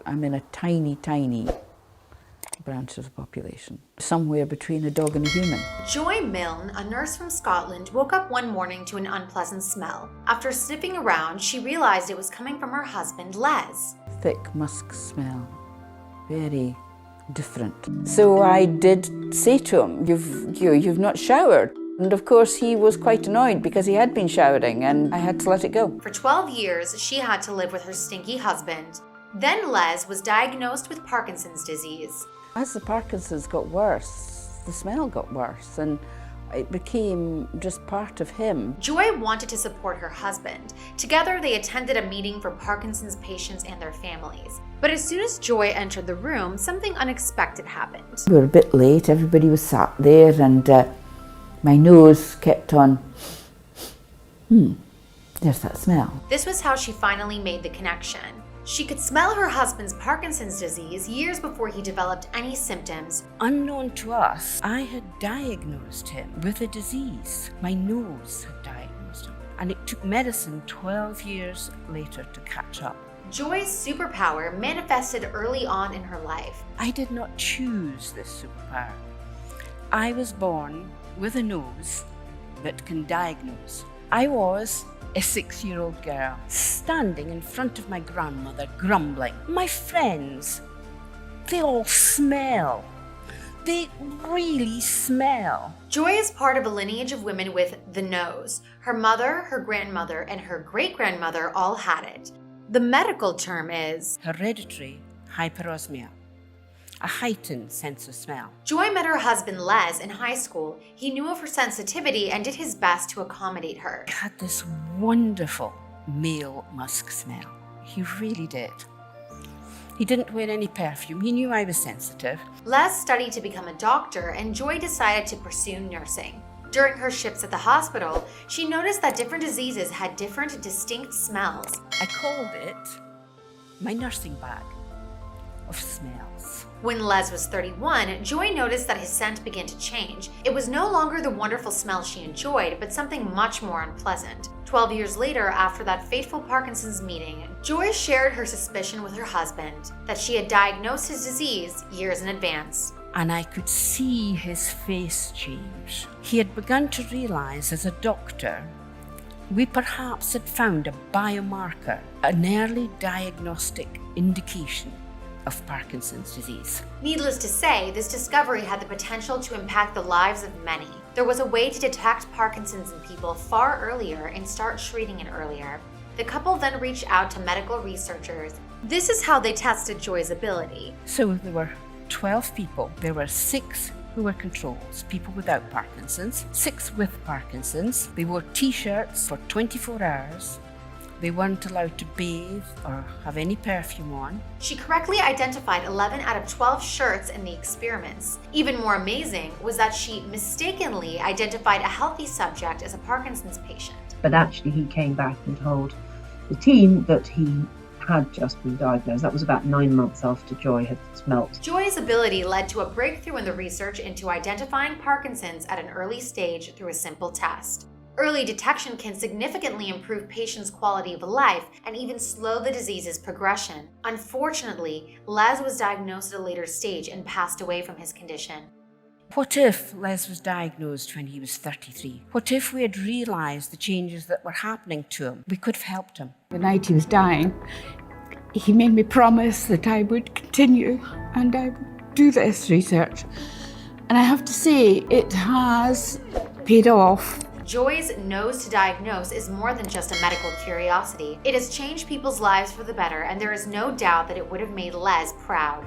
I'm in a tiny, tiny branch of the population, somewhere between a dog and a human. Joy Milne, a nurse from Scotland, woke up one morning to an unpleasant smell. After sniffing around, she realized it was coming from her husband, Les. Thick musk smell, very different. So I did say to him, you've not showered. And of course he was quite annoyed because he had been showering and I had to let it go. For 12 years, she had to live with her stinky husband. Then Les was diagnosed with Parkinson's disease. As the Parkinson's got worse, the smell got worse and it became just part of him. Joy wanted to support her husband. Together, they attended a meeting for Parkinson's patients and their families. But as soon as Joy entered the room, something unexpected happened. We were a bit late, everybody was sat there and my nose kept on, there's that smell. This was how she finally made the connection. She could smell her husband's Parkinson's disease years before he developed any symptoms. Unknown to us, I had diagnosed him with a disease. My nose had diagnosed him. And it took medicine 12 years later to catch up. Joy's superpower manifested early on in her life. I did not choose this superpower. I was born with a nose that can diagnose. I was a 6-year-old girl standing in front of my grandmother grumbling. My friends, they all smell. They really smell. Joy is part of a lineage of women with the nose. Her mother, her grandmother, and her great-grandmother all had it. The medical term is hereditary hyperosmia, a heightened sense of smell. Joy met her husband Les in high school. He knew of her sensitivity and did his best to accommodate her. He had this wonderful male musk smell. He really did. He didn't wear any perfume. He knew I was sensitive. Les studied to become a doctor and Joy decided to pursue nursing. During her shifts at the hospital, she noticed that different diseases had different distinct smells. I called it my nursing bag of smells. When Les was 31, Joy noticed that his scent began to change. It was no longer the wonderful smell she enjoyed, but something much more unpleasant. 12 years later, after that fateful Parkinson's meeting, Joy shared her suspicion with her husband that she had diagnosed his disease years in advance. And I could see his face change. He had begun to realize as a doctor, we perhaps had found a biomarker, an early diagnostic indication of Parkinson's disease. Needless to say, this discovery had the potential to impact the lives of many. There was a way to detect Parkinson's in people far earlier and start treating it earlier. The couple then reached out to medical researchers. This is how they tested Joy's ability. So there were 12 people. There were 6 who were controls, people without Parkinson's, 6 with Parkinson's. They wore t-shirts for 24 hours. They weren't allowed to bathe or have any perfume on. She correctly identified 11 out of 12 shirts in the experiments. Even more amazing was that she mistakenly identified a healthy subject as a Parkinson's patient. But actually he came back and told the team that he had just been diagnosed. That was about 9 months after Joy had smelt. Joy's ability led to a breakthrough in the research into identifying Parkinson's at an early stage through a simple test. Early detection can significantly improve patients' quality of life and even slow the disease's progression. Unfortunately, Les was diagnosed at a later stage and passed away from his condition. What if Les was diagnosed when he was 33? What if we had realised the changes that were happening to him? We could have helped him. The night he was dying, he made me promise that I would continue and I would do this research. And I have to say, it has paid off. Joy's nose to diagnose is more than just a medical curiosity. It has changed people's lives for the better, and there is no doubt that it would have made Les proud.